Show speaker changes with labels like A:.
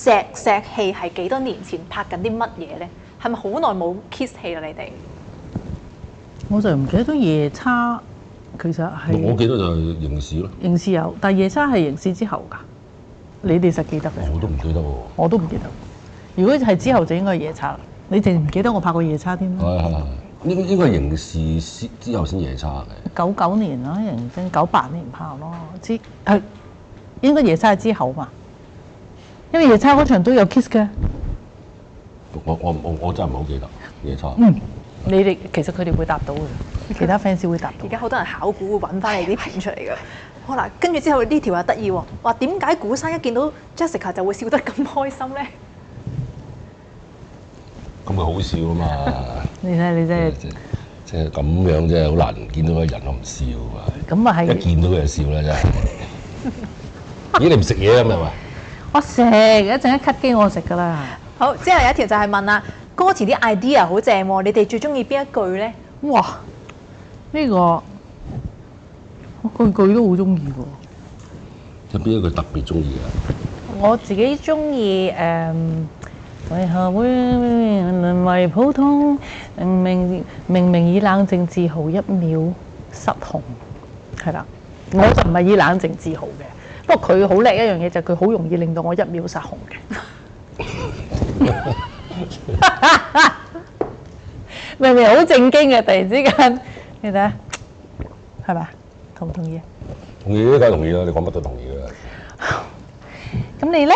A: 錫戲係幾多年前拍緊啲乜嘢咧？係咪好耐冇 kiss 戲啦？你哋
B: 我就唔記得咗夜叉，其實係
C: 我記得就係刑事咯。
B: 刑事有，但係夜叉係刑事之後㗎。你哋實記得嘅？
C: 我都唔記得喎。
B: 我都唔記得。如果係之後就應該係夜叉啦。你淨唔記得我拍過夜叉添啦？
C: 係應該係刑事之後先夜叉嘅。
B: 99年啦，刑偵98年拍咯，係應該夜叉係之後嘛？因為夜叉嗰場都有 kiss 嘅。
C: 我真係唔係好記得夜叉。
B: 你哋其實佢哋會答到嘅，其他 fans 會答到。
A: 而家好多人考古會揾翻你啲片出嚟㗎。好啦，跟住之後呢條又得意喎，話點解古生一見到 Jessica 就會笑得咁開心咧？
C: 咁咪好笑啊嘛！
B: 你真係
C: 即係咁樣真係好難見到個人我唔笑啊！
B: 咁啊係
C: 一見到佢就笑啦真係。咦你唔食嘢啊咪話？
B: 我食一陣一 cut 機我食㗎啦。
A: 好，之後有一條就係問啦，歌詞啲 idea 好正喎，你哋最中意邊一句咧？
B: 哇！呢個我句句都好中意喎。
C: 有邊一句特別中意啊？
B: 我自己中意為何會淪為普通？明明以冷靜自豪，一秒失控，係啦。我就唔係以冷靜自豪嘅，不過佢好叻一樣嘢就係佢好容易令到我一秒失控嘅。明明好正經嘅，突然之間，你睇下，係咪？同唔同意啊？
C: 同意，梗係同意啦！你講乜都同意㗎啦。
B: 咁你咧？